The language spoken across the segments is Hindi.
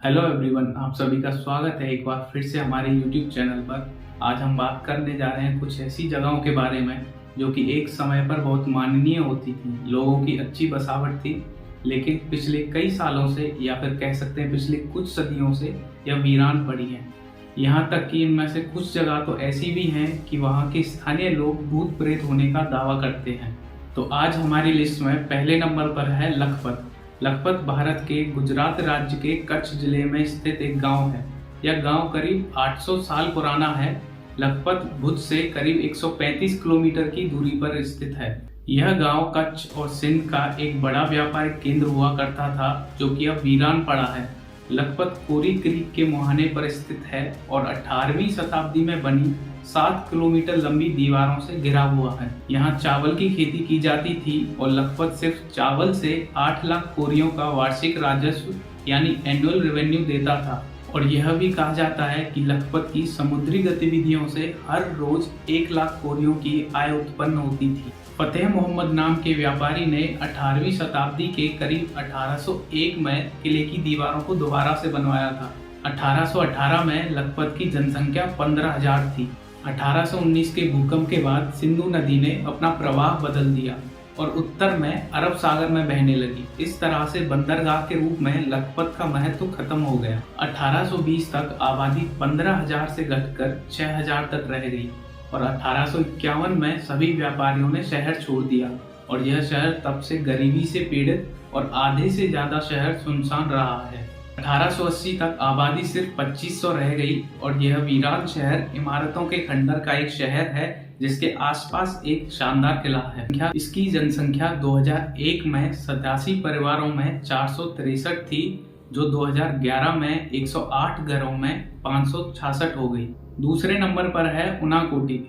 हेलो एवरीवन, आप सभी का स्वागत है एक बार फिर से हमारे यूट्यूब चैनल पर। आज हम बात करने जा रहे हैं कुछ ऐसी जगहों के बारे में जो कि एक समय पर बहुत माननीय होती थी, लोगों की अच्छी बसावट थी, लेकिन पिछले कई सालों से या फिर कह सकते हैं पिछले कुछ सदियों से यह वीरान पड़ी हैं। यहाँ तक कि इनमें से कुछ जगह तो ऐसी भी हैं कि वहाँ के स्थानीय लोग भूत प्रेत होने का दावा करते हैं। तो आज हमारी लिस्ट में पहले नंबर पर है लखपत। लखपत भारत के गुजरात राज्य के कच्छ जिले में स्थित एक गांव है। यह गांव करीब 800 साल पुराना है। लखपत भुज से करीब 135 किलोमीटर की दूरी पर स्थित है। यह गांव कच्छ और सिंध का एक बड़ा व्यापारिक केंद्र हुआ करता था, जो कि अब वीरान पड़ा है। लखपत कोरी क्रीक के मुहाने पर स्थित है और 18वीं शताब्दी में बनी 7 किलोमीटर लंबी दीवारों से घिरा हुआ है। यहाँ चावल की खेती की जाती थी और लखपत सिर्फ चावल से 8 लाख कोरियों का वार्षिक राजस्व यानी एनुअल रेवेन्यू देता था। और यह भी कहा जाता है कि लखपत की समुद्री गतिविधियों से हर रोज 1 लाख कोरियों की आय उत्पन्न होती थी। फतेह मोहम्मद नाम के व्यापारी ने 18वीं शताब्दी के करीब 1801 में किले की दीवारों को दोबारा से बनवाया था। 1818 में लखपत की जनसंख्या 15,000 थी। 1819 के भूकंप के बाद सिंधु नदी ने अपना प्रवाह बदल दिया और उत्तर में अरब सागर में बहने लगी। इस तरह से बंदरगाह के रूप में लखपत का महत्व खत्म हो गया। 1820 तक आबादी 15,000 से घटकर 6,000 तक रह गई और 1851 में सभी व्यापारियों ने शहर छोड़ दिया और यह शहर तब से गरीबी से पीड़ित और आधे से ज्यादा शहर सुनसान रहा है। 1880 तक आबादी सिर्फ 2500 रह गई और यह वीरान शहर इमारतों के खंडर का एक शहर है, जिसके आसपास एक शानदार किला है। इसकी जनसंख्या 2001 में 87 परिवारों में 463 थी, जो 2011 में 108 घरों में 566 हो गई। दूसरे नंबर पर है उनाकोटी।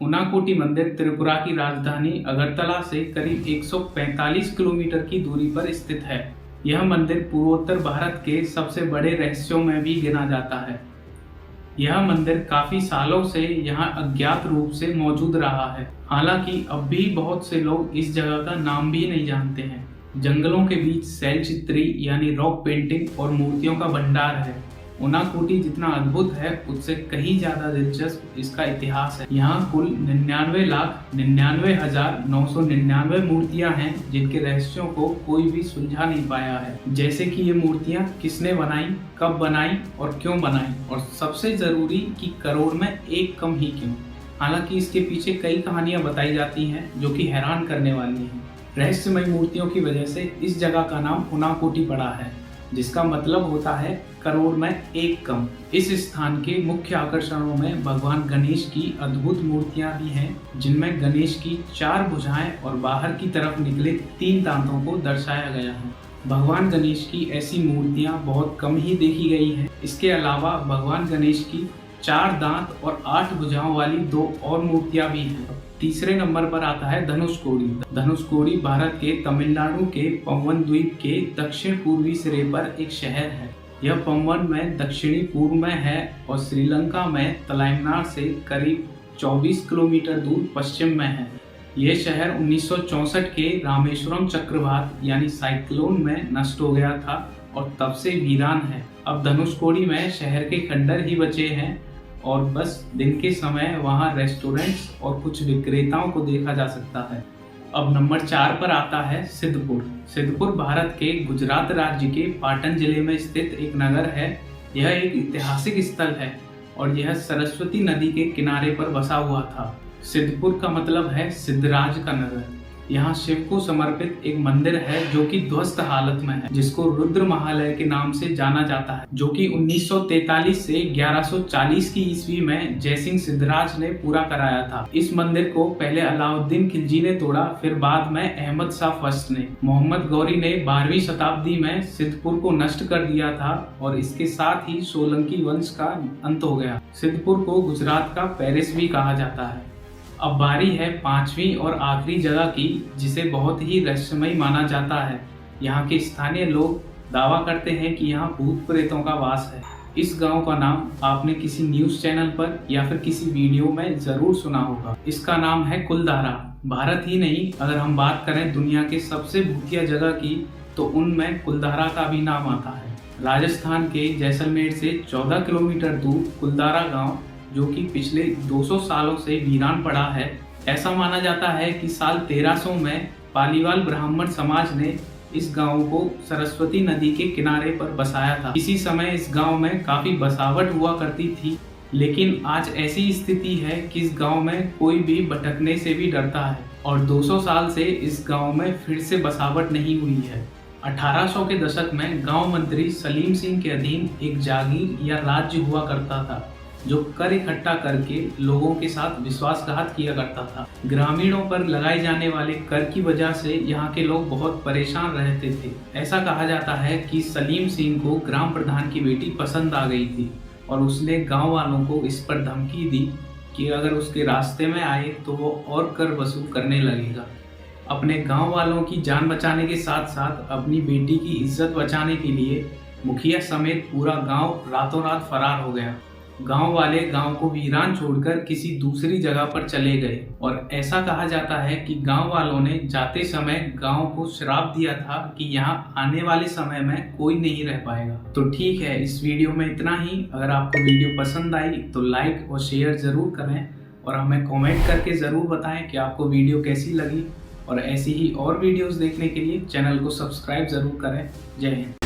उनाकोटी मंदिर त्रिपुरा की राजधानी अगरतला से करीब 145 किलोमीटर की दूरी पर स्थित है। यह मंदिर पूर्वोत्तर भारत के सबसे बड़े रहस्यों में भी गिना जाता है। यह मंदिर काफी सालों से यहाँ अज्ञात रूप से मौजूद रहा है। हालांकि अब भी बहुत से लोग इस जगह का नाम भी नहीं जानते हैं। जंगलों के बीच शैल चित्री यानी रॉक पेंटिंग और मूर्तियों का भंडार है। उनाकोटी जितना अद्भुत है, उससे कहीं ज्यादा दिलचस्प इसका इतिहास है। यहाँ कुल 99,99,999 मूर्तियां हैं, जिनके रहस्यों को कोई भी सुलझा नहीं पाया है। जैसे कि ये मूर्तियां किसने बनाई, कब बनाई और क्यों बनाई, और सबसे जरूरी कि करोड़ में एक कम ही क्यों। हालांकि इसके पीछे कई कहानियां बताई जाती हैं जो कि हैरान करने वाली हैं। रहस्यमय मूर्तियों की वजह से इस जगह का नाम उनाकोटी पड़ा है, जिसका मतलब होता है करोड़ में एक कम। इस स्थान के मुख्य आकर्षणों में भगवान गणेश की अद्भुत मूर्तियां भी हैं, जिनमें गणेश की 4 भुजाएं और बाहर की तरफ निकले 3 दांतों को दर्शाया गया है। भगवान गणेश की ऐसी मूर्तियां बहुत कम ही देखी गई हैं। इसके अलावा भगवान गणेश की 4 दांत और 8 भुजाओं वाली 2 और मूर्तियां भी हैं। तीसरे नंबर पर आता है धनुषकोडी। धनुषकोडी भारत के तमिलनाडु के पम्बन द्वीप के दक्षिण पूर्वी सिरे पर एक शहर है। यह पम्बन में दक्षिणी पूर्व में है और श्रीलंका में तलाइमनार से करीब 24 किलोमीटर दूर पश्चिम में है। यह शहर 1964 के रामेश्वरम चक्रवात यानी साइक्लोन में नष्ट हो गया था और तब से वीरान है। अब धनुषकोडी में शहर के खंडर ही बचे हैं और बस दिन के समय वहां रेस्टोरेंट्स और कुछ विक्रेताओं को देखा जा सकता है। अब नंबर 4 पर आता है सिद्धपुर। सिद्धपुर भारत के गुजरात राज्य के पाटन जिले में स्थित एक नगर है। यह एक ऐतिहासिक स्थल है और यह सरस्वती नदी के किनारे पर बसा हुआ था। सिद्धपुर का मतलब है सिद्धराज का नगर। यहाँ शिव को समर्पित एक मंदिर है जो कि ध्वस्त हालत में है, जिसको रुद्र महालय के नाम से जाना जाता है, जो कि 1943 से 1140 की ईस्वी में जयसिंह सिद्धराज ने पूरा कराया था। इस मंदिर को पहले अलाउद्दीन खिलजी ने तोड़ा, फिर बाद में अहमद शाह फर्स्ट ने। मोहम्मद गौरी ने 12वीं शताब्दी में सिद्धपुर को नष्ट कर दिया था और इसके साथ ही सोलंकी वंश का अंत हो गया। सिद्धपुर को गुजरात का पेरिस भी कहा जाता है। अब बारी है 5वीं और आखिरी जगह की, जिसे बहुत ही रहस्यमय माना जाता है। यहाँ के स्थानीय लोग दावा करते हैं कि यहाँ भूत प्रेतों का वास है। इस गांव का नाम आपने किसी न्यूज चैनल पर या फिर किसी वीडियो में जरूर सुना होगा। इसका नाम है कुलधारा। भारत ही नहीं, अगर हम बात करें दुनिया के सबसे भूतिया जगह की, तो उनमें कुलधारा का भी नाम आता है। राजस्थान के जैसलमेर से 14 किलोमीटर दूर कुलदारा गांव, जो कि पिछले 200 सालों से वीरान पड़ा है। ऐसा माना जाता है कि साल 1300 में पालीवाल ब्राह्मण समाज ने इस गांव को सरस्वती नदी के किनारे पर बसाया था। इसी समय इस गांव में काफी बसावट हुआ करती थी, लेकिन आज ऐसी स्थिति है कि इस गांव में कोई भी भटकने से भी डरता है और 200 साल से इस गांव में फिर से बसावट नहीं हुई है। 1800 के दशक में गांव मंत्री सलीम सिंह के अधीन एक जागीर या राज्य हुआ करता था, जो कर इकट्ठा करके लोगों के साथ विश्वासघात किया करता था। ग्रामीणों पर लगाए जाने वाले कर की वजह से यहाँ के लोग बहुत परेशान रहते थे। ऐसा कहा जाता है कि सलीम सिंह को ग्राम प्रधान की बेटी पसंद आ गई थी और उसने गांव वालों को इस पर धमकी दी कि अगर उसके रास्ते में आए तो वो और कर वसूल करने लगेगा। अपने गांव वालों की जान बचाने के साथ साथ अपनी बेटी की इज्जत बचाने के लिए मुखिया समेत पूरा गांव रातों रात फरार हो गया। गांव वाले गांव को वीरान छोड़कर किसी दूसरी जगह पर चले गए और ऐसा कहा जाता है कि गांव वालों ने जाते समय गांव को श्राप दिया था कि यहाँ आने वाले समय में कोई नहीं रह पाएगा। तो ठीक है, इस वीडियो में इतना ही। अगर आपको वीडियो पसंद आई तो लाइक और शेयर जरूर करें और हमें कमेंट करके ज़रूर बताएं कि आपको वीडियो कैसी लगी। और ऐसी ही और वीडियोस देखने के लिए चैनल को सब्सक्राइब ज़रूर करें। जय हिंद।